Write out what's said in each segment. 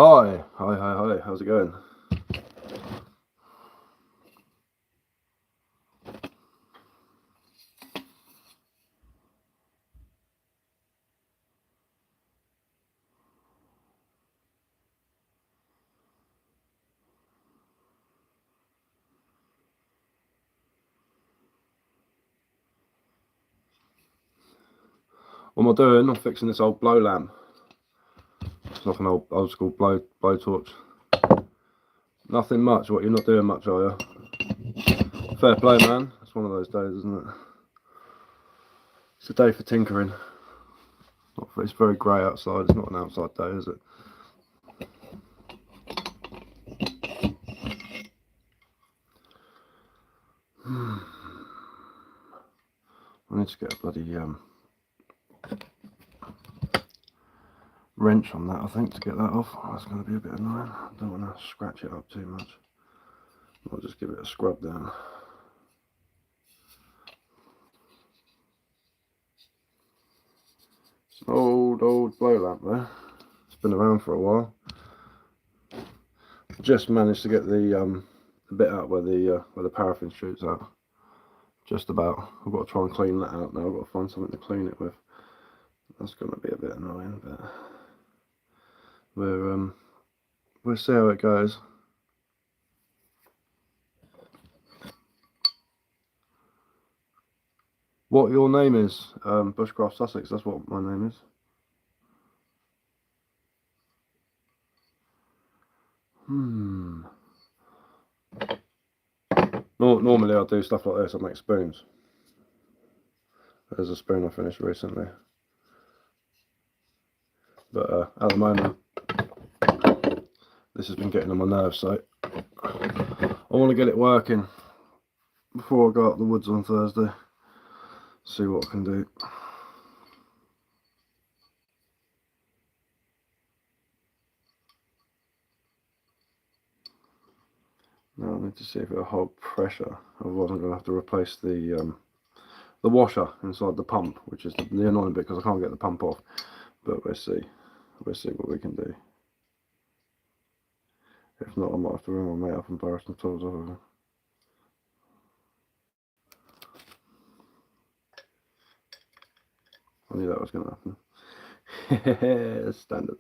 Hi, how's it going? What am I doing? I'm fixing this old blow lamp. It's like an old school blow torch. Nothing much. What, you're not doing much, are you? Fair play, man. It's one of those days, isn't it? It's a day for tinkering. It's very grey outside. It's not an outside day, is it? I need to get a bloody wrench on that, I think, to get that off. That's going to be a bit annoying. I don't want to scratch it up too much. I'll just give it a scrub down. It's an old blow lamp there. It's been around for a while. Just managed to get the bit out where the paraffin shoots out. Just about. I've got to try and clean that out now. I've got to find something to clean it with. That's going to be a bit annoying, but we'll see how it goes. What your name is? Bushcraft Sussex. That's what my name is. Normally I do stuff like this. I make spoons. There's a spoon I finished recently, but at the moment this has been getting on my nerves, so I want to get it working before I go up the woods on Thursday. See what I can do. Now I need to see if it'll hold pressure. Otherwise I'm going to have to replace the washer inside the pump, which is the annoying bit because I can't get the pump off. But we'll see what we can do. If not, I might have to ring my mate up and borrow some tools off of him. knew that was going to happen. Standard.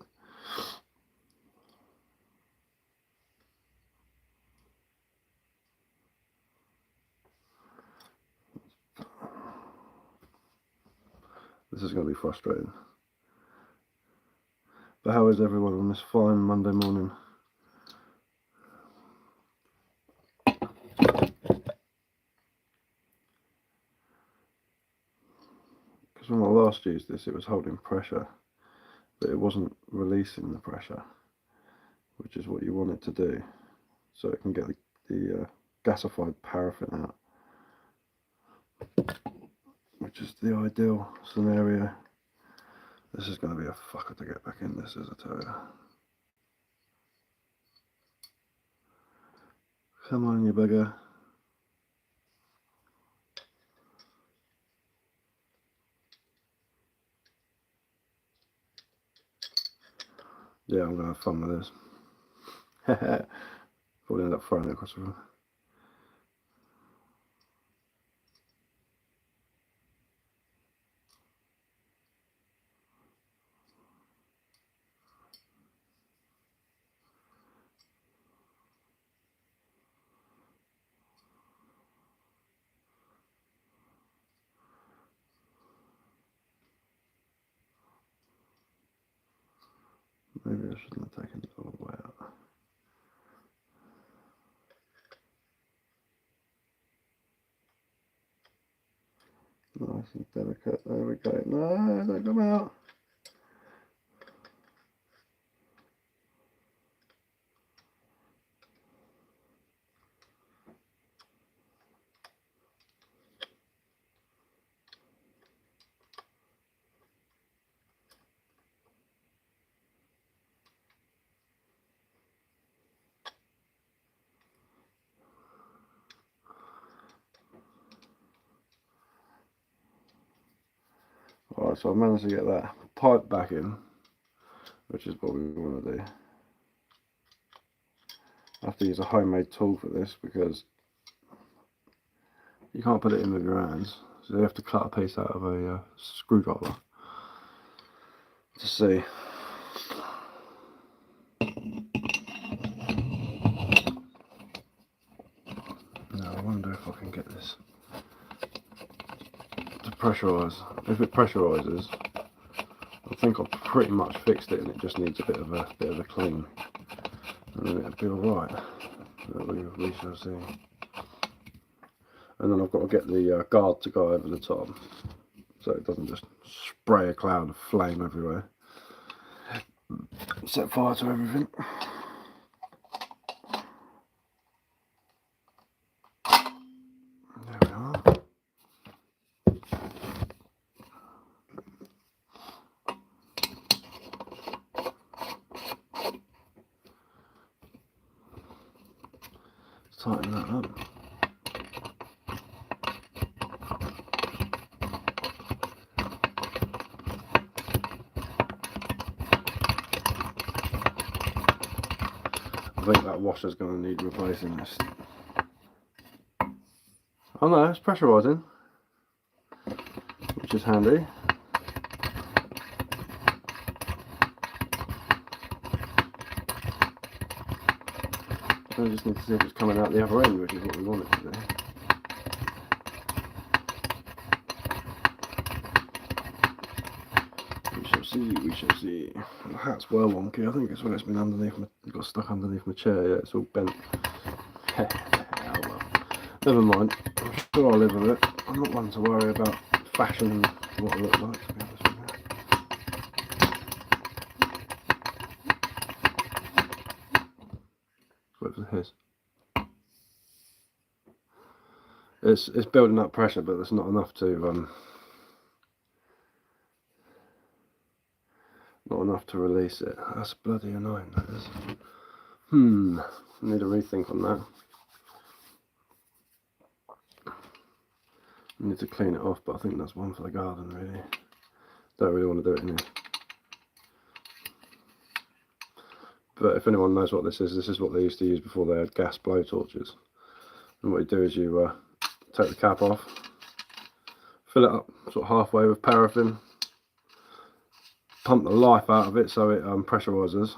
This is going to be frustrating. But how is everyone on this fine Monday morning? Because when I last used this, it was holding pressure, but it wasn't releasing the pressure, which is what you want it to do, so it can get the gasified paraffin out, which is the ideal scenario. This is going to be a fucker to get back in this, as I tell you. Come on, you bugger. Yeah, I'm going to have fun with this. Probably end up throwing it across the room. Maybe I shouldn't have taken it all the way out. Nice and delicate. There we go. No, don't come out. Alright, so I've managed to get that pipe back in, which is what we want to do. I have to use a homemade tool for this because you can't put it in with your hands, so you have to cut a piece out of a screwdriver to see. Now I wonder if I can get this to pressurise. If it pressurizes, I think I've pretty much fixed it, and it just needs a bit of a clean, and then it'll be alright. We shall see. And then I've got to get the guard to go over the top, so it doesn't just spray a cloud of flame everywhere. Set fire to everything. There we are. Tighten that up. I think that washer's going to need replacing this. Oh no, it's pressurising, which is handy. I just need to see if it's coming out the other end, which is what we want it to do. We shall see, we shall see. The hat's well wonky. I think it's when it's been underneath my, got stuck underneath my chair. Yeah, it's all bent. Oh well. Never mind. I'm sure I'll live with it. I'm not one to worry about fashion and what I look like, to be honest with you. Wait for his. It's building up pressure, but there's not enough to release it. That's bloody annoying, that is. I need a rethink on that. I need to clean it off, but I think that's one for the garden, really. Don't really want to do it in here. But if anyone knows what this is what they used to use before they had gas blow torches. And what you do is you take the cap off, fill it up sort of halfway with paraffin, pump the life out of it so it pressurises,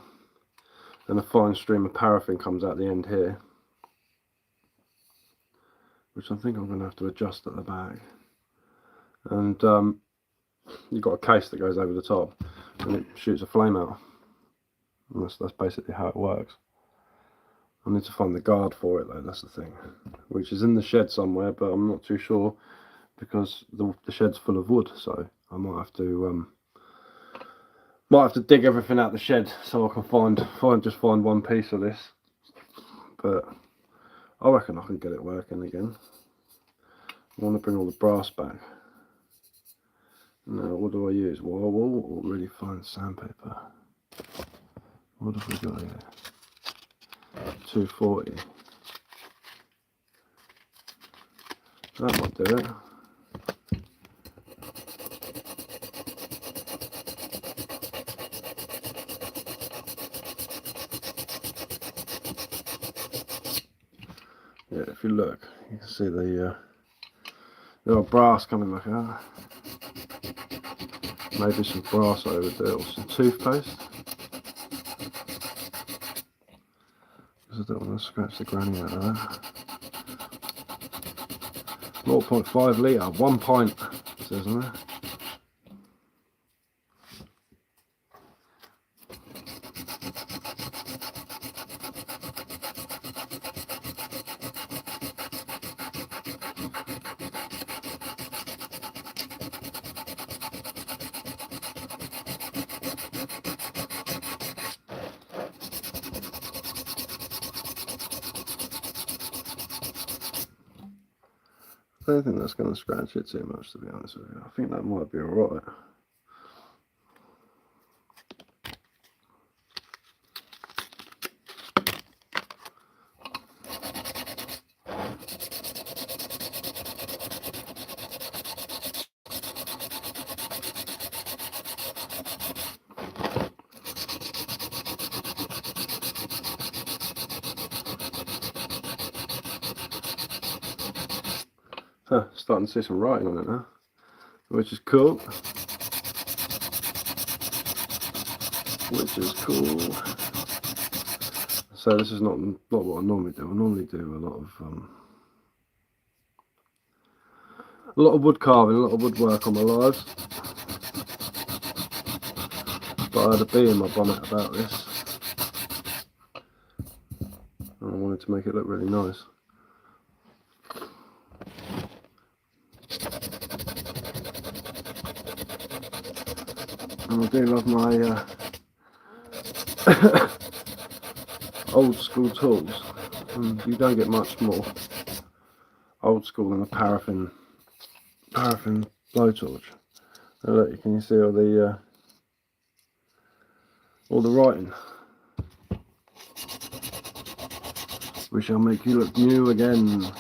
and a fine stream of paraffin comes out the end here, which I think I'm going to have to adjust at the back. And you've got a case that goes over the top and it shoots a flame out, and that's basically how it works. I need to find the guard for it though, that's the thing, which is in the shed somewhere, but I'm not too sure because the shed's full of wood, so I might have to dig everything out the shed so I can find one piece of this. But I reckon I can get it working again. I want to bring all the brass back. Now, what do I use? Wall or really fine sandpaper? What have we got here? 240. That might do it. Yeah, if you look, you can see the old brass coming back out. Maybe some brass over there, or some toothpaste. Because I don't want to scratch the granny out of that. 0.5 litre, 1 pint, it says on there. I don't think that's going to scratch it too much, to be honest with you. I think that might be alright. Starting to see some writing on it now, which is cool. So this is not what I normally do. I normally do a lot of wood carving, a lot of woodwork on my lives. But I had a bee in my bonnet about this, and I wanted to make it look really nice. And I do love my old school tools. You don't get much more old school than a paraffin blowtorch. And look, can you see all the writing? We shall make you look new again.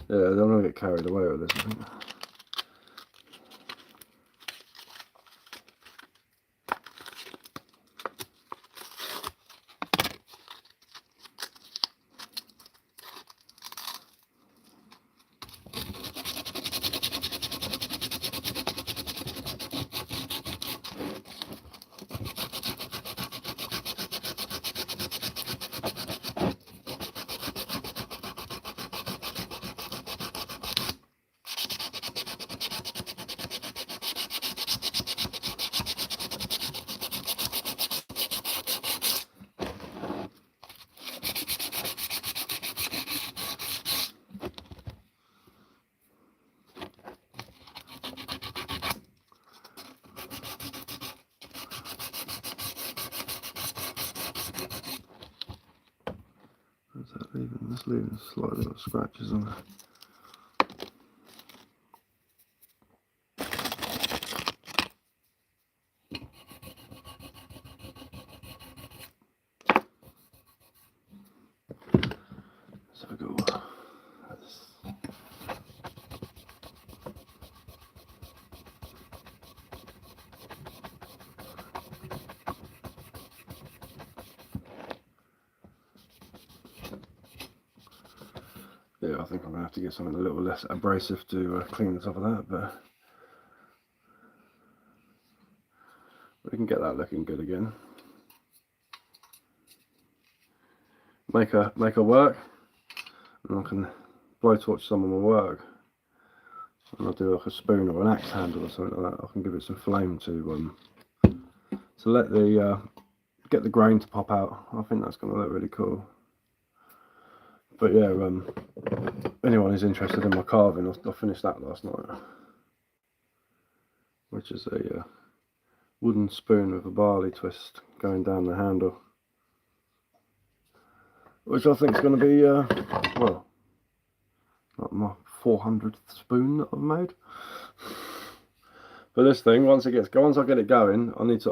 Yeah, I don't want to get carried away with this, I think. Just leaving slight little scratches on it. So we go. yeah, I think I'm going to have to get something a little less abrasive to clean the top of that, but we can get that looking good again. Make her work, and I can blowtorch some of my work. And I'll do like a spoon or an axe handle or something like that. I can give it some flame to let the get the grain to pop out. I think that's going to look really cool. But yeah, anyone who's interested in my carving, I finished that last night, which is a wooden spoon with a barley twist going down the handle, which I think is going to be well, like my 400th spoon that I've made. But this thing, once I get it going, I need to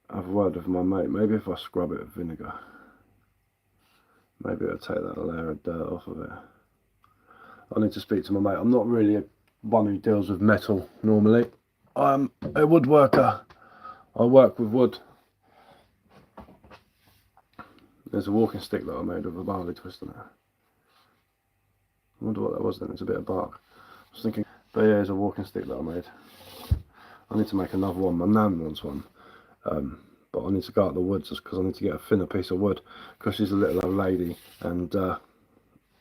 have a word with my mate. Maybe if I scrub it with vinegar, maybe it'll take that layer of dirt off of it. I need to speak to my mate. I'm not really one who deals with metal normally. I'm a woodworker. I work with wood. There's a walking stick that I made with a barley twist in it. I wonder what that was then. It's a bit of bark. I was thinking, but yeah, there's a walking stick that I made. I need to make another one. My nan wants one. But I need to go out the woods just because I need to get a thinner piece of wood because she's a little old lady, and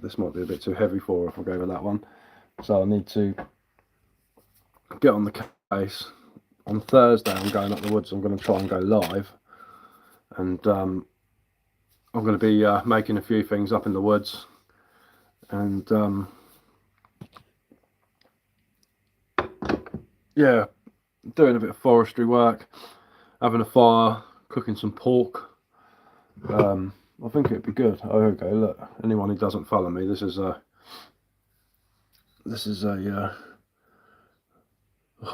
this might be a bit too heavy for her if I go with that one. So I need to get on the case. On Thursday I'm going up the woods. I'm going to try and go live, and I'm going to be making a few things up in the woods, and yeah, doing a bit of forestry work, having a fire, cooking some pork. I think it'd be good. Oh, okay, look, anyone who doesn't follow me, this is a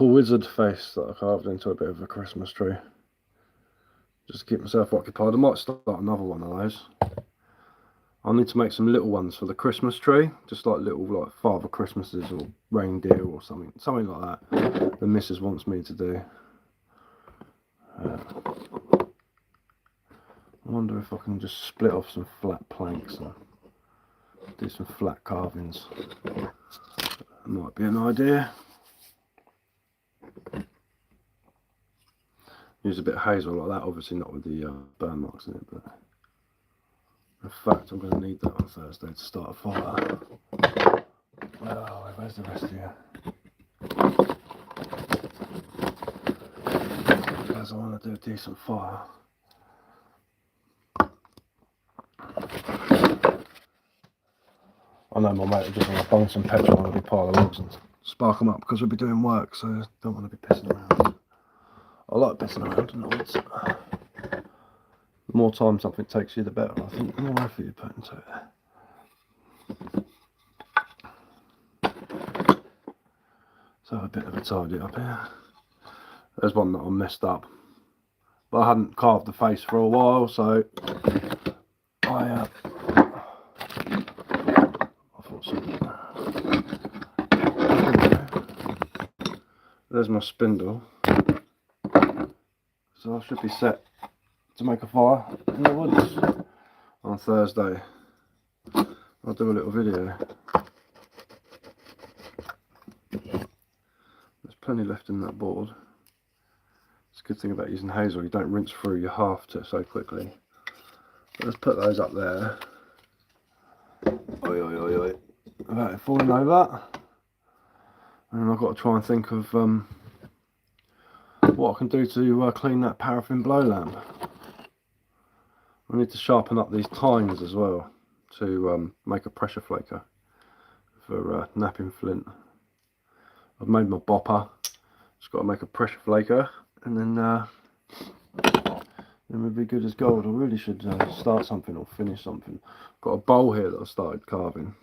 wizard face that I carved into a bit of a Christmas tree, just to keep myself occupied. I might start another one of those. I need to make some little ones for the Christmas tree, just like little like Father Christmases or reindeer or something like that. The missus wants me to do. I wonder if I can just split off some flat planks and do some flat carvings. That might be an idea. Use a bit of hazel like that, obviously not with the burn marks in it, but in fact I'm going to need that on Thursday to start a fire. Oh, where's the rest of you? Because I want to do a decent fire. I know my mate will just want to bung some petrol on a big pile of logs and spark them up because we'll be doing work, so I don't want to be pissing around. I like pissing around in the woods. The more time something takes you, the better. I think the more effort you put into it. So a bit of a tidy up here. There's one that I messed up, but I hadn't carved the face for a while, so I thought something. There's my spindle, so I should be set to make a fire in the woods on Thursday. I'll do a little video. There's plenty left in that board. It's a good thing about using hazel, you don't rinse through your half so quickly. But let's put those up there. Oi, oi, oi, oi. Without it falling over. And I've got to try and think of what I can do to clean that paraffin blow lamp. I need to sharpen up these tines as well to make a pressure flaker for napping flint. I've made my bopper, just got to make a pressure flaker, and then we'll be good as gold. I really should start something or finish something. Got a bowl here that I started carving.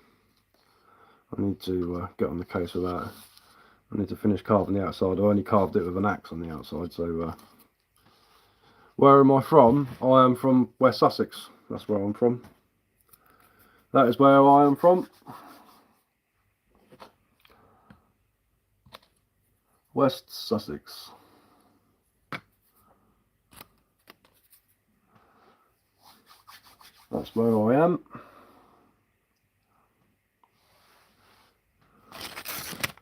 I need to get on the case with that. I need to finish carving the outside. I only carved it with an axe on the outside, so where am I from? I am from West Sussex. That's where I'm from. That is where I am from. West Sussex. That's where I am.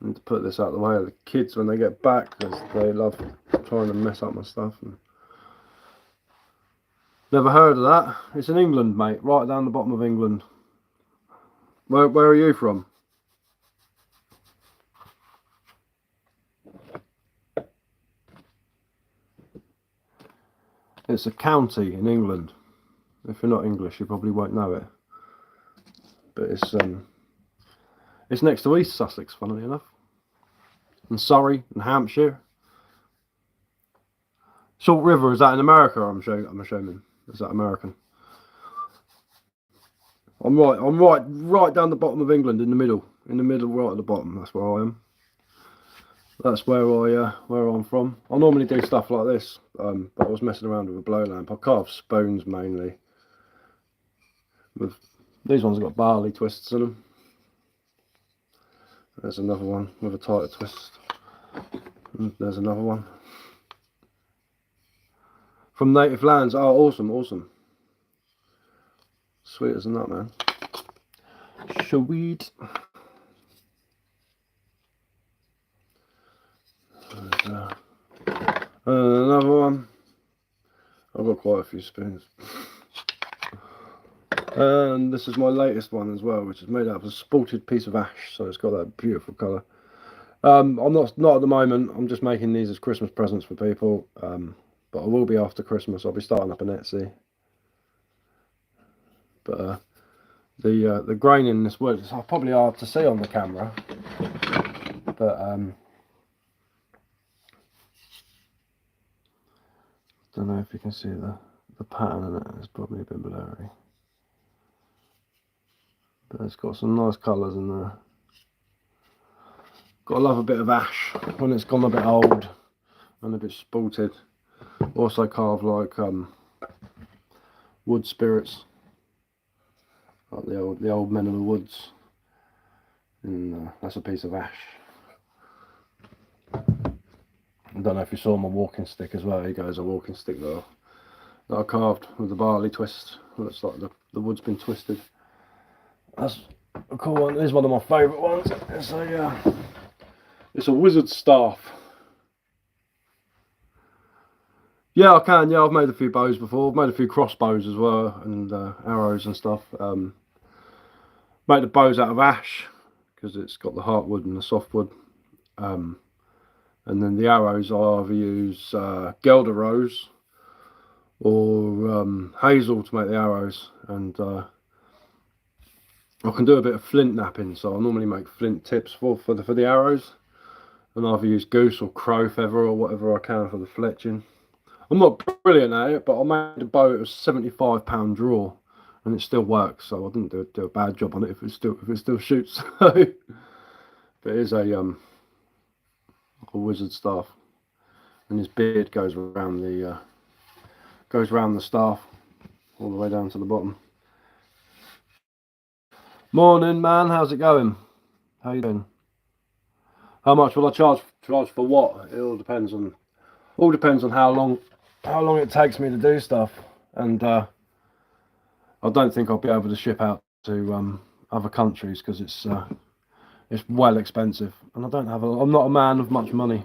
I need to put this out of the way of the kids when they get back, because they love trying to mess up my stuff. Never heard of that. It's in England, mate, right down the bottom of England. Where are you from? It's a county in England. If you're not English, you probably won't know it. But it's next to East Sussex, funnily enough. And Surrey and Hampshire. Salt River, is that in America? I'm assuming. Is that American? I'm right down the bottom of England, in the middle, right at the bottom. That's where I am. That's where I'm from. I normally do stuff like this, but I was messing around with a blow lamp. I carve spoons mainly. These ones have got barley twists in them. There's another one with a tighter twist. And there's another one. From native lands. Oh, awesome. Sweet as a nut, man. Sweet. Another one. I've got quite a few spoons. And this is my latest one as well, which is made out of a spalted piece of ash, so it's got that beautiful colour. I'm not at the moment. I'm just making these as Christmas presents for people, but I will be after Christmas. I'll be starting up an Etsy. But the grain in this wood is probably hard to see on the camera, but don't know if you can see the pattern in it. It's probably a bit blurry. But it's got some nice colours in there. Gotta love a bit of ash when it's gone a bit old and a bit spalted. Also carve like wood spirits, like the old men of the woods. And that's a piece of ash. I don't know if you saw my walking stick as well. Here goes a walking stick that I carved with the barley twist. Looks like the wood's been twisted. That's a cool one. This is one of my favourite ones. It's a wizard staff. Yeah, I can. Yeah, I've made a few bows before. I've made a few crossbows as well, and arrows and stuff. Made the bows out of ash because it's got the hardwood and the softwood. And then the arrows, I either use Gelder rose or hazel to make the arrows, and I can do a bit of flint napping, so I normally make flint tips for the arrows, and either use goose or crow feather or whatever I can for the fletching. I'm not brilliant at it, but I made a bow. It was £75 draw, and it still works. So I didn't do a bad job on it if it still shoots. But it is a wizard staff, and his beard goes around the staff all the way down to the bottom. Morning, man. How's it going? How you doing? How much will I charge for what? It all depends on how long it takes me to do stuff, and I don't think I'll be able to ship out to other countries because it's well expensive, and I'm not a man of much money.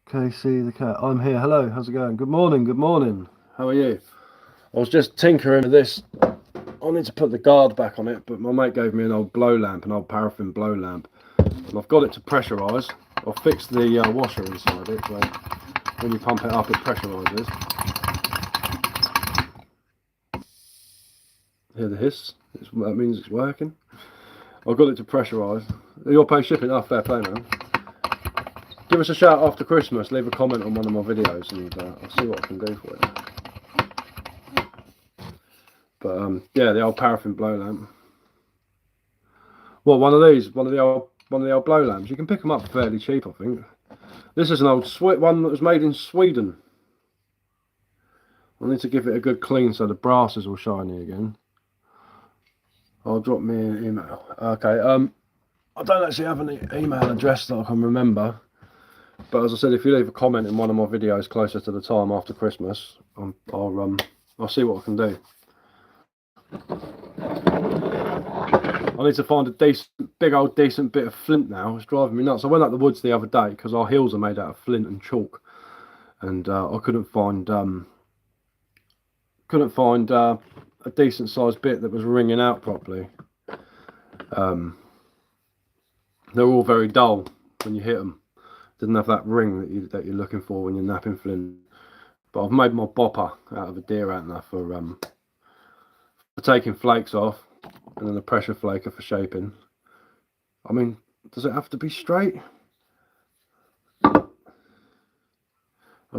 KC the cat, I'm here. Hello, how's it going? Good morning. How are you? I was just tinkering with this. I need to put the guard back on it, but my mate gave me an old paraffin blow lamp, and I've got it to pressurise. I've fixed the washer inside it, so when you pump it up, it pressurises. Hear the hiss? That means it's working. I've got it to pressurise. You'll pay shipping. Oh, fair play, man. Give us a shout after Christmas. Leave a comment on one of my videos, and I'll see what I can do for you. But yeah, the old paraffin blow lamp. What, one of these? One of the old blow lamps? You can pick them up fairly cheap, I think. This is an old one that was made in Sweden. I need to give it a good clean so the brass is all shiny again. I'll drop me an email. Okay. I don't actually have any email address that I can remember. But as I said, if you leave a comment in one of my videos closer to the time after Christmas, I'll see what I can do. I need to find a decent, big old decent bit of flint now. It's driving me nuts. I went up the woods the other day because our hills are made out of flint and chalk, and I couldn't find a decent sized bit that was ringing out properly. They're all very dull when you hit them. Didn't have that ring that you're looking for when you're napping flint. But I've made my bopper out of a deer antler for taking flakes off, and then a pressure flaker for shaping. I mean, does it have to be straight? I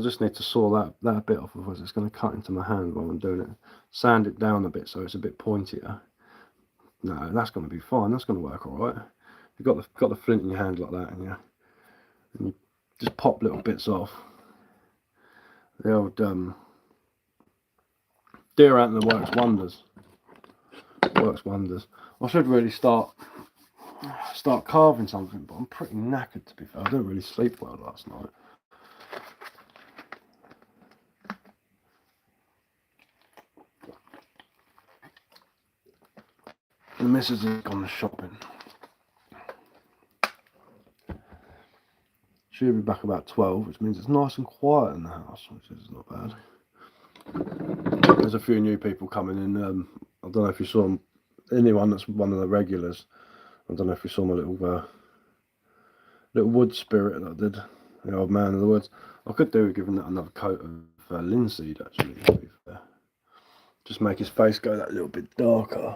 just need to saw that bit off, otherwise it's going to cut into my hand while I'm doing it. Sand it down a bit so it's a bit pointier. No, that's going to be fine. That's going to work all right. You've got the flint in your hand like that, and you just pop little bits off. The old deer antler works wonders. Works wonders. I should really start carving something, but I'm pretty knackered, to be fair. I didn't really sleep well last night. The missus has gone shopping. She'll be back about 12, which means it's nice and quiet in the house, which is not bad. There's a few new people coming in. I don't know if you saw them, anyone that's one of the regulars. I don't know if you saw my little wood spirit that I did, the old man of the woods. I could do with giving that another coat of linseed, actually, to be fair. Just make his face go that little bit darker.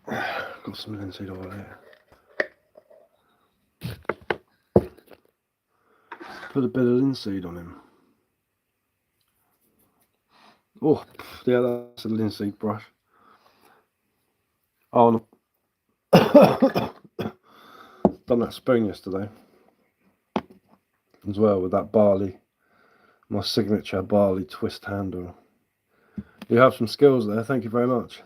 Got some linseed oil here. Put a bit of linseed on him. Oh, yeah, that's a linseed brush. Oh, no. Done that spoon yesterday as well with that barley, my signature barley twist handle. You have some skills there, thank you very much.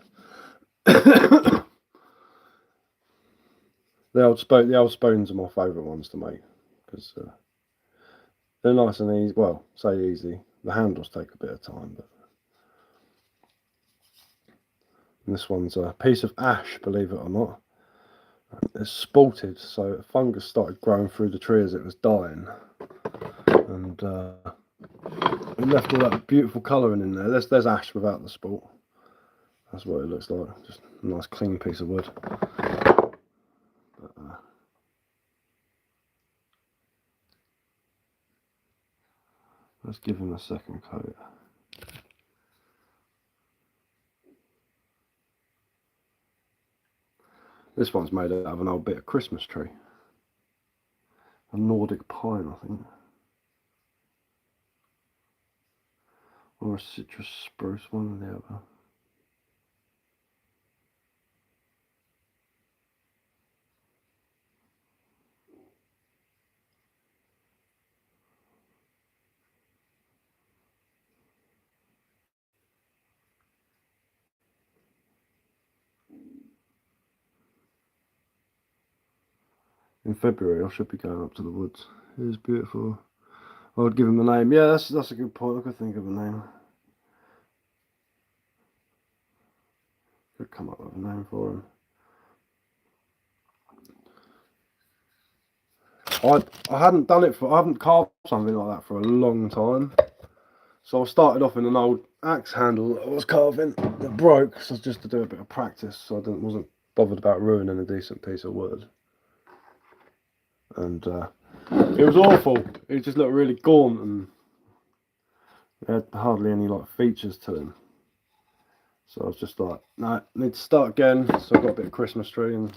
The old spoons are my favourite ones to make because they're nice and easy. Well, say easy. The handles take a bit of time, but this one's a piece of ash, believe it or not. It's spalted, so fungus started growing through the tree as it was dying, and it left all that beautiful colouring in there. There's ash without the spalt. That's what it looks like. Just a nice clean piece of wood. But, let's give him a second coat. This one's made out of an old bit of Christmas tree. A Nordic pine, I think. Or a citrus spruce, one or the other. In February I should be going up to the woods. It is beautiful. I would give him a name. Yeah, that's a good point. I could think of a name. Could come up with a name for him. I hadn't carved something like that for a long time. So I started off in an old axe handle that I was carving that broke, so just to do a bit of practice, so I wasn't bothered about ruining a decent piece of wood. And it was awful. It just looked really gaunt and it had hardly any like features to him. So I was just like, no, I need to start again. So I got a bit of Christmas tree and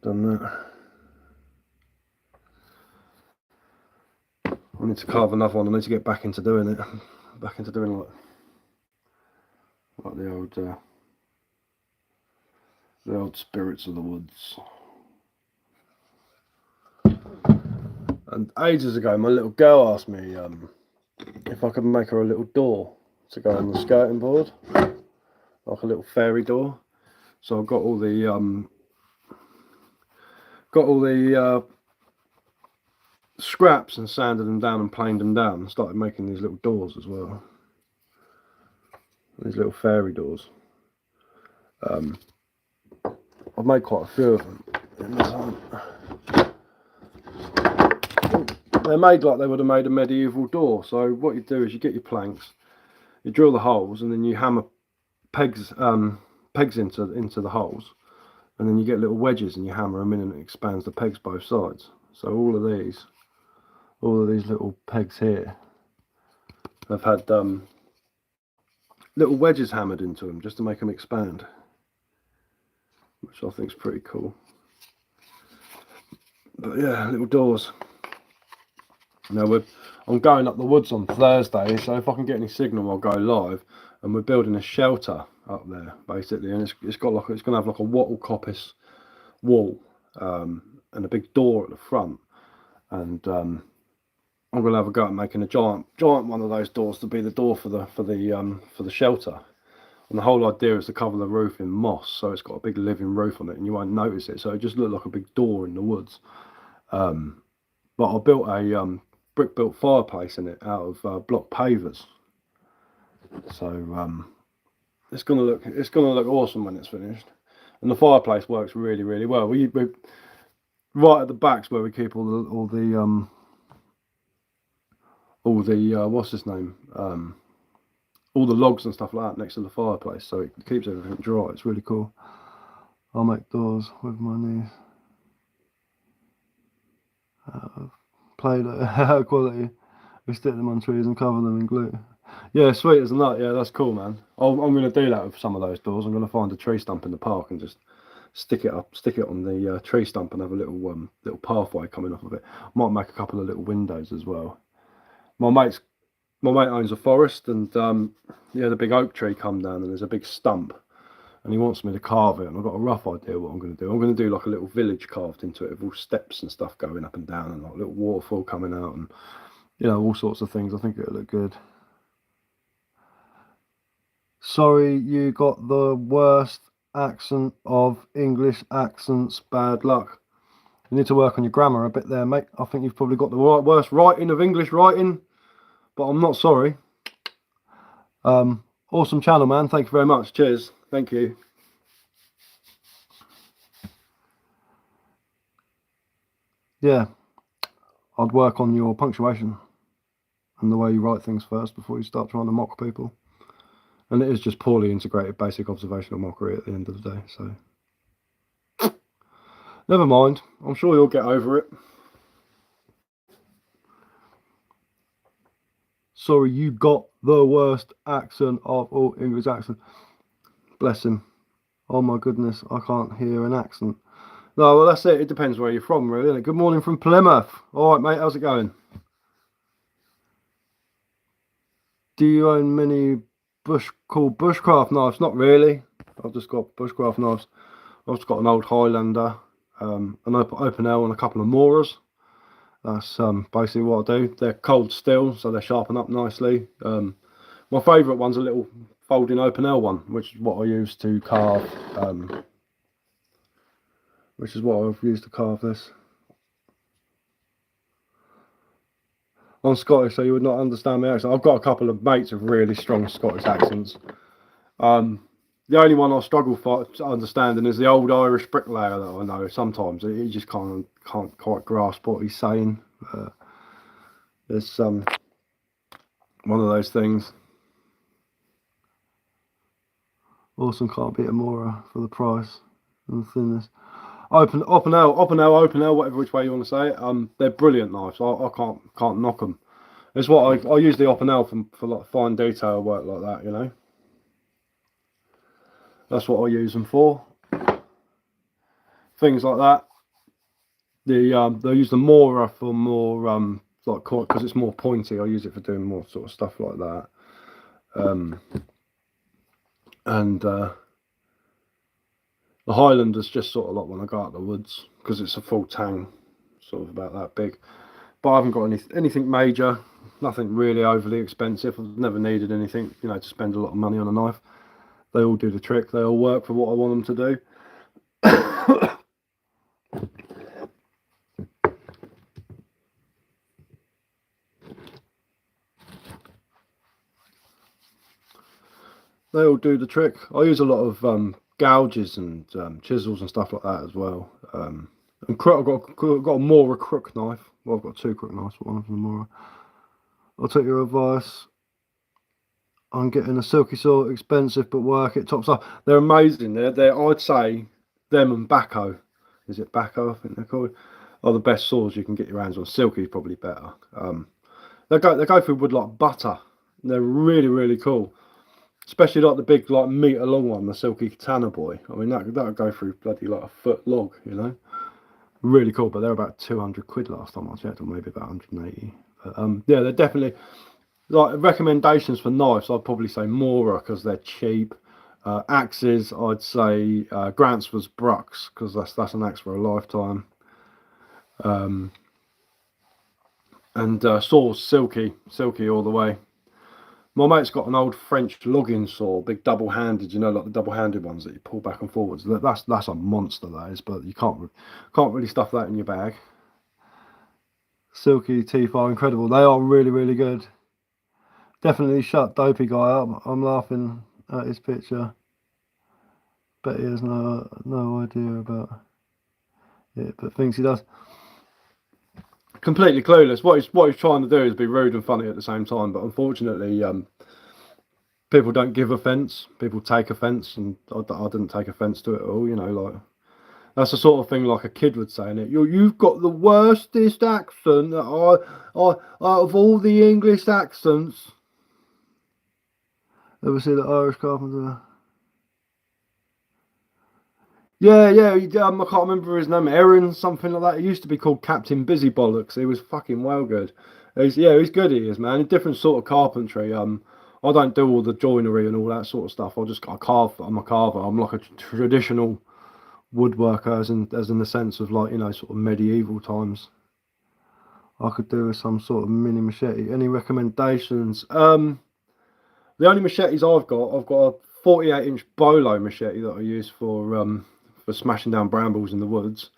done that. I need to carve another one. I need to get back into doing it. Back into doing like the old spirits of the woods. And ages ago, my little girl asked me if I could make her a little door to go on the skirting board, like a little fairy door. So I got all the scraps and sanded them down and planed them down, and started making these little doors as well. These little fairy doors. I've made quite a few of them in the time. They're made like they would have made a medieval door. So what you do is you get your planks, you drill the holes, and then you hammer pegs into the holes, and then you get little wedges and you hammer them in, and it expands the pegs both sides. So all of these little pegs here have had little wedges hammered into them just to make them expand, which I think is pretty cool. But yeah, little doors. Now I'm going up the woods on Thursday, so if I can get any signal I'll go live, and we're building a shelter up there basically, and it's going to have like a wattle coppice wall, and a big door at the front, and I'm going to have a go at making a giant one of those doors to be the door for the shelter. And the whole idea is to cover the roof in moss, so it's got a big living roof on it and you won't notice it, so it just looks like a big door in the woods. But I built a brick built fireplace in it out of block pavers, so it's gonna look awesome when it's finished. And the fireplace works really, really well. We right at the back's where we keep all the what's his name, all the logs and stuff like that next to the fireplace, so it keeps everything dry. It's really cool. I'll make doors with my niece. Play quality. We stick them on trees and cover them in glue. Yeah, sweet as a nut. Yeah, that's cool, man. I'm going to do that with some of those doors. I'm going to find a tree stump in the park and just stick it on the tree stump and have a little pathway coming off of it. Might make a couple of little windows as well. My mate owns a forest, and yeah, the big oak tree come down and there's a big stump, and he wants me to carve it, and I've got a rough idea what I'm going to do. I'm going to do like a little village carved into it with all steps and stuff going up and down, and like a little waterfall coming out, and you know, all sorts of things. I think it'll look good. Sorry, you got the worst accent of English accents. Bad luck. You need to work on your grammar a bit there, mate. I think you've probably got the worst writing of English writing, but I'm not sorry. Awesome channel, man. Thank you very much. Cheers. Thank you. Yeah, I'd work on your punctuation and the way you write things first before you start trying to mock people. And it is just poorly integrated basic observational mockery at the end of the day, so never mind. I'm sure you'll get over it. Sorry, you got the worst accent of all English accent. Bless him. Oh my goodness, I can't hear an accent. No, well, that's it. It depends where you're from, really, isn't it? Good morning from Plymouth. All right, mate, how's it going? Do you own many called Bushcraft knives? Not really. I've just got Bushcraft knives. I've just got an old Highlander, an open L, and a couple of Moras. That's basically what I do. They're cold steel, so they sharpen up nicely. My favourite one's a little folding open L one, which is what I use to carve. Which is what I've used to carve this. I'm Scottish, so you would not understand my accent. I've got a couple of mates with really strong Scottish accents. The only one I struggle for understanding is the old Irish bricklayer that I know. Sometimes he just can't quite grasp what he's saying. It's one of those things. Awesome, can't beat a Mora for the price and the thinness. Open L, whatever which way you want to say it. They're brilliant knives. I can't knock them. It's what I use the Open L for like fine detail work like that, you know. That's what I use them for. Things like that. They use the Mora for more like, because it's more pointy. I use it for doing more sort of stuff like that. The Highlander's just sort of like when I go out the woods, because it's a full tang, sort of about that big. But I haven't got anything major, nothing really overly expensive. I've never needed anything, you know, to spend a lot of money on a knife. They all do the trick. They all work for what I want them to do. They all do the trick. I use a lot of gouges and chisels and stuff like that as well. And I've got a Mora crook knife. Well, I've got 2 crook knives, but one of them Mora. I'll take your advice on getting a silky saw. Expensive, but work it tops up. They're amazing. I'd say them and Baco. Is it Baco? I think they're called. Are the best saws you can get your hands on. Silky is probably better. They go through wood like butter. They're really, really cool. Especially like the big, like metre long one, the Silky Katana Boy. I mean, that would go through bloody like a foot log, you know. Really cool, but they're about 200 quid last time I checked, or maybe about 180. But, yeah, they're definitely like recommendations for knives. I'd probably say Mora because they're cheap. Axes, I'd say Grantsford's Brucks because that's an axe for a lifetime. And saws, silky all the way. My mate's got an old French logging saw, big double-handed, you know, like the double-handed ones that you pull back and forwards. That's a monster, that is, but you can't really stuff that in your bag. Silky teeth are incredible. They are really, really good. Definitely shut dopey guy up. I'm laughing at his picture. Bet he has no idea about it, but thinks he does. Completely clueless. What he's trying to do is be rude and funny at the same time, but unfortunately, people don't give offence. People take offence, and I didn't take offence to it at all. You know, like that's the sort of thing like a kid would say. And you've got the worstest accent that I out of all the English accents. Ever see the Irish Carpenter? Yeah, I can't remember his name. Aaron, something like that. He used to be called Captain Busy Bollocks. He was fucking well good. He's good. He is, man. A different sort of carpentry. I don't do all the joinery and all that sort of stuff. I carve. I'm a carver. I'm like a traditional woodworker, as in the sense of like, you know, sort of medieval times. I could do with some sort of mini machete. Any recommendations? The only machetes I've got a 48-inch bolo machete that I use for smashing down brambles in the woods.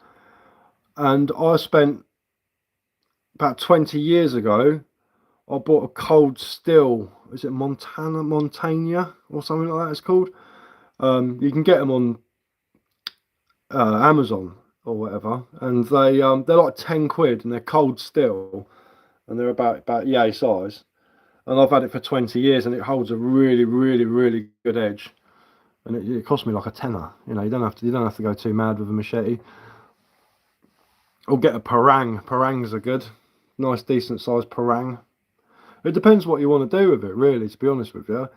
And I spent about 20 years ago, I bought a cold steel. Is it Montana or something like that it's called? You can get them on Amazon or whatever, and they're like 10 quid, and they're cold steel, and they're about yay size. And I've had it for 20 years, and it holds a really, really, really good edge. And it cost me like a tenner. You know, you don't have to go too mad with a machete. Or get a parang. Parangs are good. Nice, decent sized parang. It depends what you want to do with it, really, to be honest with you.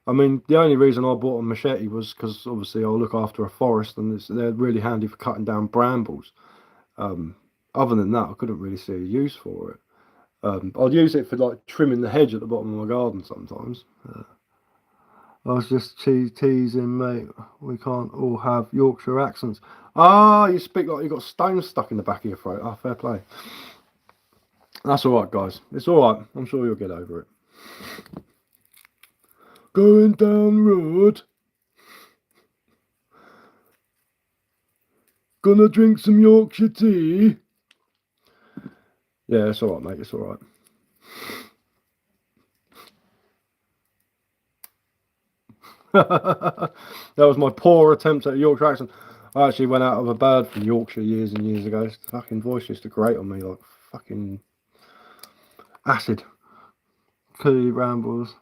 I mean, the only reason I bought a machete was because obviously I'll look after a forest, and they're really handy for cutting down brambles. Other than that, I couldn't really see a use for it. I'd use it for like trimming the hedge at the bottom of my garden sometimes. I was just teasing, mate. We can't all have Yorkshire accents. Ah, you speak like you got stones stuck in the back of your throat. Ah, fair play. That's all right, guys. It's all right. I'm sure you'll get over it. Going down the road. Gonna drink some Yorkshire tea. Yeah, it's all right, mate. It's all right. That was my poor attempt at a Yorkshire accent. I actually went out of a bird from Yorkshire years and years ago. His fucking voice used to grate on me like fucking acid. Clearly rambles.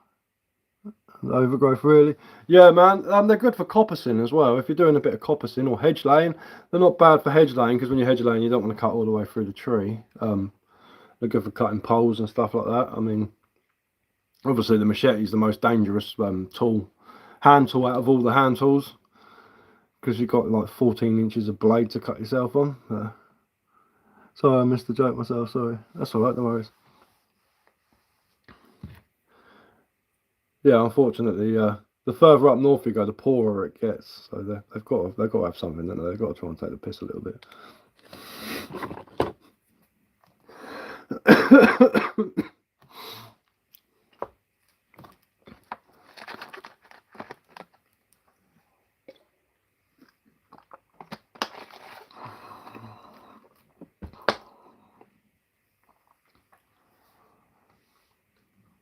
Overgrowth, really. Yeah, man. They're good for coppicing as well. If you're doing a bit of coppicing or hedge laying, they're not bad for hedge laying, because when you're hedge laying, you don't want to cut all the way through the tree. They're good for cutting poles and stuff like that. I mean, obviously the machete is the most dangerous hand tool out of all the hand tools, because you've got like 14 inches of blade to cut yourself on. Sorry, I missed the joke myself. Sorry. That's all right. No worries. Yeah, unfortunately, the further up north you go, the poorer it gets. So they've got to have something, don't they? They've got to try and take the piss a little bit.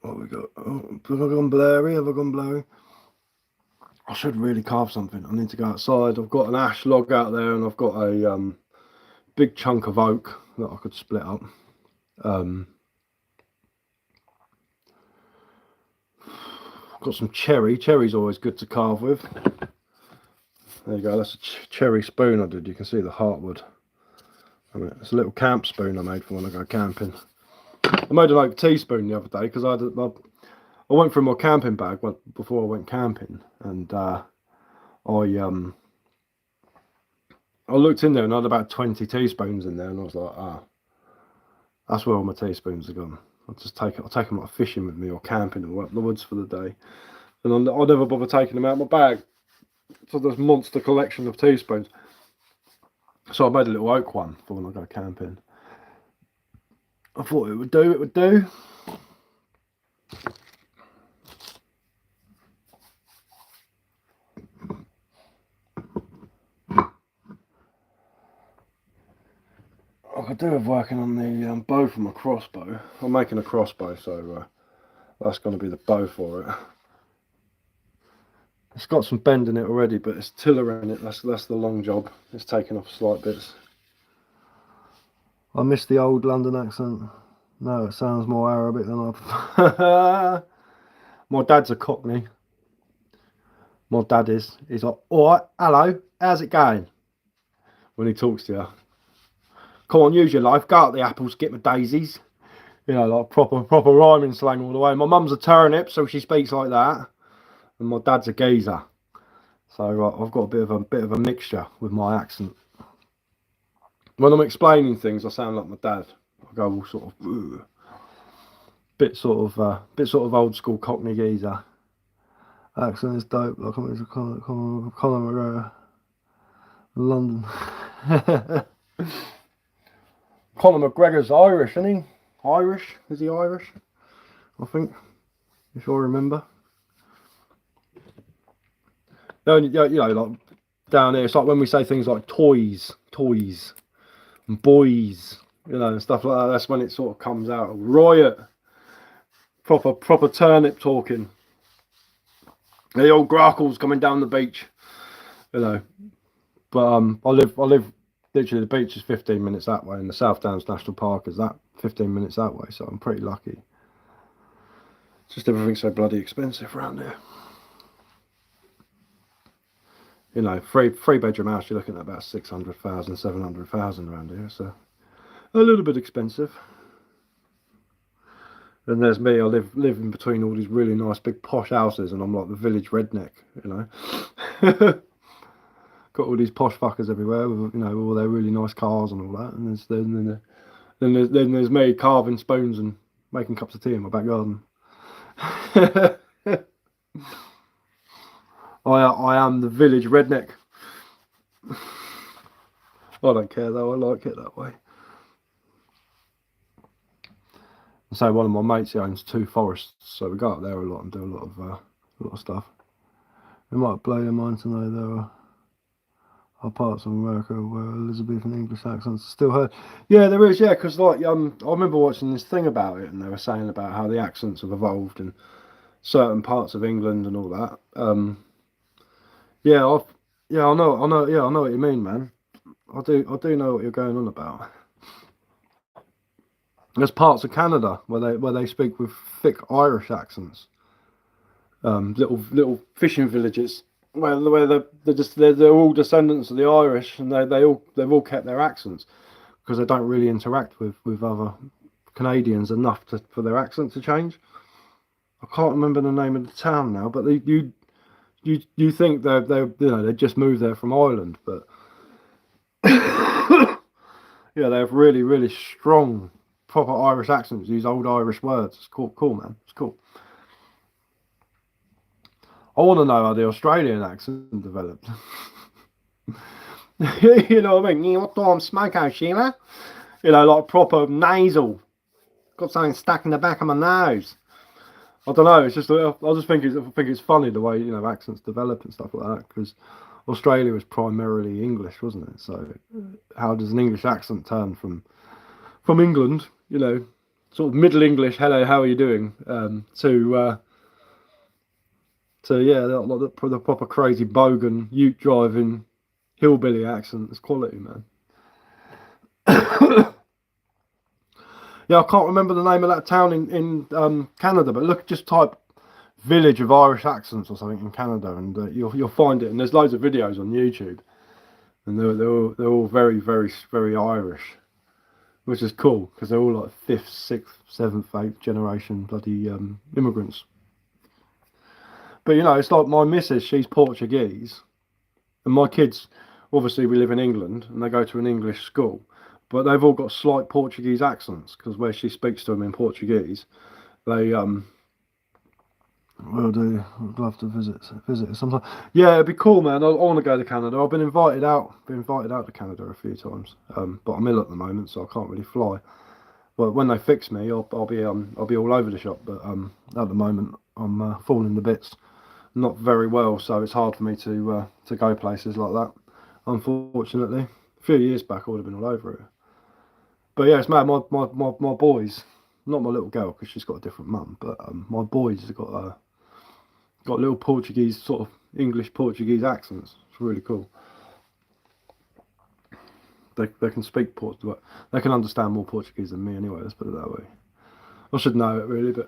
What we got? Oh, have I gone blurry? Have I gone blurry? I should really carve something. I need to go outside. I've got an ash log out there, and I've got a big chunk of oak that I could split up. I've got some cherry. Cherry's always good to carve with. There you go. That's a cherry spoon I did. You can see the heartwood. I mean, it's a little camp spoon I made for when I go camping. I made an oak teaspoon the other day because I went through my camping bag before I went camping, and I looked in there and I had about 20 teaspoons in there, and I was like, that's where all my teaspoons are gone. I'll take them like fishing with me or camping or up the woods for the day, and I'll never bother taking them out of my bag. So this monster collection of teaspoons. So I made a little oak one for when I go camping. I thought it would do. I could do with working on the bow for my crossbow. I'm making a crossbow, so that's going to be the bow for it. It's got some bend in it already, but it's tiller in it. That's the long job. It's taking off slight bits. I miss the old London accent. No, it sounds more Arabic than I. My dad's a Cockney. My dad is. He's like, all right, hello, how's it going? When he talks to you. Come on, use your life. Go out the apples, get my daisies. You know, like proper rhyming slang all the way. My mum's a turnip, so she speaks like that, and my dad's a geezer. So I've got a bit of a mixture with my accent. When I'm explaining things, I sound like my dad. I go all sort of bit sort of old school Cockney geezer. Accent is dope. Like I'm Conor McGregor, London. Conor McGregor's Irish, isn't he? Irish? Is he Irish? I think, if I remember. You know, like down here, it's like when we say things like toys, and boys, you know, and stuff like that. That's when it sort of comes out. Riot, proper turnip talking. The old grackles coming down the beach, you know. But I live literally, the beach is 15 minutes that way, and the South Downs National Park is that 15 minutes that way, so I'm pretty lucky. Just everything's so bloody expensive around here. You know, three bedroom house, you're looking at about 600,000, 700,000 around here, so a little bit expensive. And there's me, I live in between all these really nice big posh houses, and I'm like the village redneck, you know. Got all these posh fuckers everywhere with, you know, all their really nice cars and all that, and then there's me carving spoons and making cups of tea in my back garden. I am the village redneck. I don't care though, I like it that way. So one of my mates, he owns 2 forests, so we go up there a lot and do a lot of stuff. It might blow your mind to know there are parts of America where Elizabethan English accents are still heard. Yeah, there is, yeah, because like I remember watching this thing about it, and they were saying about how the accents have evolved in certain parts of England and all that. I know what you mean, man. I do know what you're going on about. There's parts of Canada where they speak with thick Irish accents. Little fishing villages where they're all descendants of the Irish, and they've all kept their accents because they don't really interact with other Canadians enough for their accent to change. I can't remember the name of the town now, but you think they just moved there from Ireland, but yeah, they have really, really strong proper Irish accents, use old Irish words. It's cool, man. It's cool. I want to know how the Australian accent developed. You know what I mean? What time smoke out, Sheila? You know, like proper nasal. Got something stuck in the back of my nose. I don't know. It's just I just think it's funny the way, you know, accents develop and stuff like that, because Australia was primarily English, wasn't it? So how does an English accent turn from England, you know, sort of Middle English, hello, how are you doing, to So yeah, like the proper crazy bogan, ute driving, hillbilly accent. It's quality, man. Yeah, I can't remember the name of that town in Canada, but look, just type village of Irish accents or something in Canada, and you'll find it. And there's loads of videos on YouTube, and they're all very Irish, which is cool because they're all like fifth, sixth, seventh, eighth generation bloody immigrants. But you know, it's like my missus, she's Portuguese, and my kids, obviously, we live in England, and they go to an English school, but they've all got slight Portuguese accents because where she speaks to them in Portuguese, they will do. I'd love to visit it sometime. Yeah, it'd be cool, man. I want to go to Canada. I've been invited out. To Canada a few times, but I'm ill at the moment, so I can't really fly. But when they fix me, I'll be all over the shop. But at the moment, I'm falling to bits. Not very well, so it's hard for me to go places like that. Unfortunately, a few years back I would have been all over it. But yeah, it's mad. My boys, not my little girl because she's got a different mum, but my boys have got little Portuguese sort of English Portuguese accents. It's really cool. They can speak Portuguese. They can understand more Portuguese than me anyway. Let's put it that way. I should know it really, but.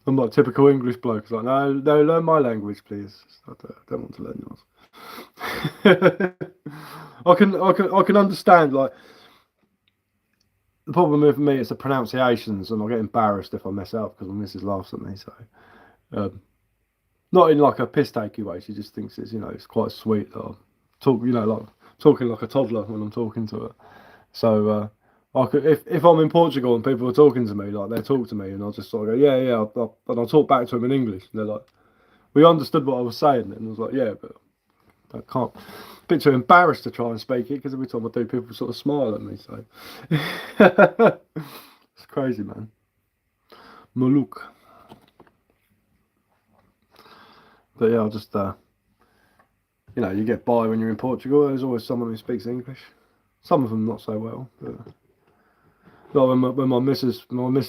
I'm like typical English bloke. It's like, no, learn my language, please. I don't want to learn yours. I can understand. Like the problem with me is the pronunciations, and I get embarrassed if I mess up because my missus laughs at me. So, not in like a piss takey way. She just thinks it's quite sweet that I talk, like talking like a toddler when I'm talking to her. So. I could, if I'm in Portugal and people are talking to me, like they talk to me, and I'll just sort of go, yeah, and I'll talk back to them in English, and they're like, we understood what I was saying, and I was like, yeah, but I can't. A bit too embarrassed to try and speak it because every time I do, people sort of smile at me. So it's crazy, man. Maluk. But yeah, I'll just you get by when you're in Portugal. There's always someone who speaks English. Some of them not so well, but. Well, when my missus, when I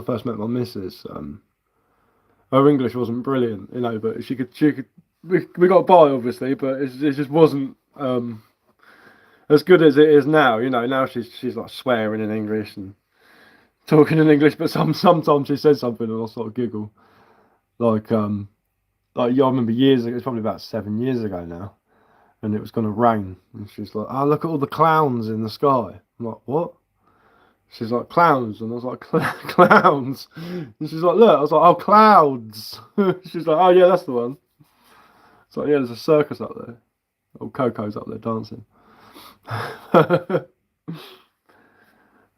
first met my missus, her English wasn't brilliant, but we got by obviously, but it just wasn't as good as it is now. Now she's like swearing in English and talking in English, but sometimes she says something and I'll sort of giggle. Like I remember years ago, it's probably about 7 years ago now, and it was going to rain, and she's like, "Oh, look at all the clowns in the sky." I'm like, "What?" She's like, "Clowns," and I was like, "Clowns," and she's like, "Look," I was like, "Oh, clouds." She's like, "Oh yeah, that's the one." It's like, yeah, there's a circus up there. Oh, Coco's up there dancing.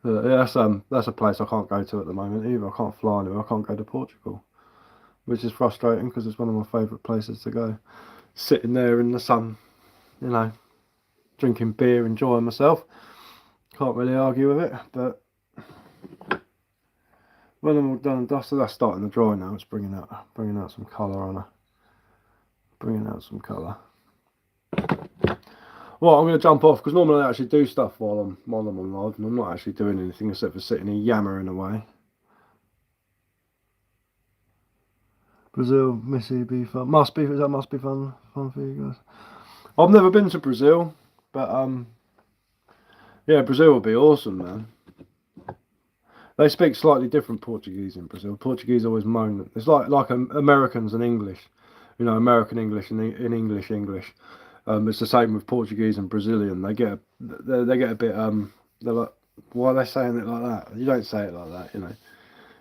Yeah, that's a place I can't go to at the moment either. I can't fly anywhere. I can't go to Portugal, which is frustrating because it's one of my favourite places to go. Sitting there in the sun, drinking beer, enjoying myself. Can't really argue with it, but when I'm all done and dusted, that's starting to dry now. It's bringing out some colour on her. Bringing out some colour. Well, I'm going to jump off because normally I actually do stuff while I'm on live, and I'm not actually doing anything except for sitting here yammering away. Brazil, Missy, be fun. Must be fun for you guys. I've never been to Brazil, but yeah, Brazil would be awesome, man. They speak slightly different Portuguese in Brazil. Portuguese always moan. It's like Americans and English, American English and in English. It's the same with Portuguese and Brazilian. They get a bit they're like, why are they saying it like that? You don't say it like that,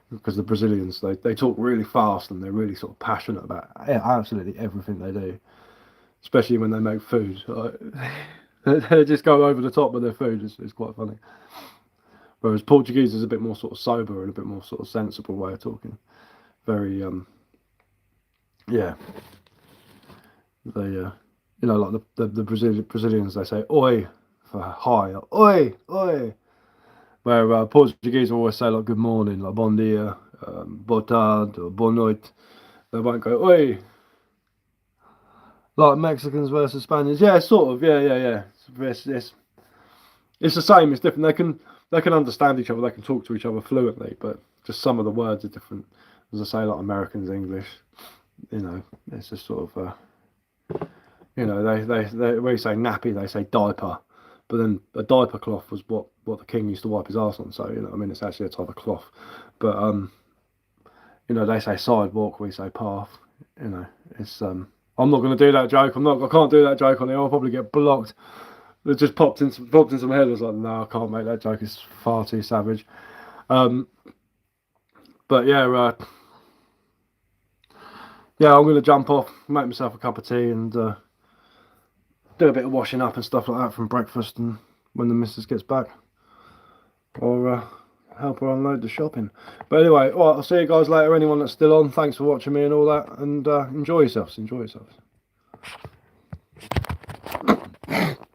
because the Brazilians they talk really fast and they're really sort of passionate about absolutely everything they do, especially when they make food. They just go over the top with their food. It's quite funny. Whereas Portuguese is a bit more sort of sober and a bit more sort of sensible way of talking. Very yeah. They like the Brazilians, they say oi for hi, oi oi. Where Portuguese always say like good morning, like bom dia, boa tarde, or boa noite. They won't go oi. Like Mexicans versus Spaniards, yeah, sort of, yeah. It's the same. It's different. They can understand each other. They can talk to each other fluently, but just some of the words are different. As I say, like Americans, English, you know, it's just sort of you know, they when you say nappy, they say diaper, but then a diaper cloth was what the king used to wipe his arse on. So you know, I mean, it's actually a type of cloth. But you know, they say sidewalk, we say path. You know, it's I'm not going to do that joke. I can't do that joke on here. I'll probably get blocked. It just popped into my head. I was like, no, I can't make that joke. It's far too savage. But yeah, yeah, I'm going to jump off, make myself a cup of tea, and do a bit of washing up and stuff like that from breakfast, and when the missus gets back, or help her unload the shopping. But anyway, all right, I'll see you guys later. Anyone that's still on, thanks for watching me and all that, and enjoy yourselves.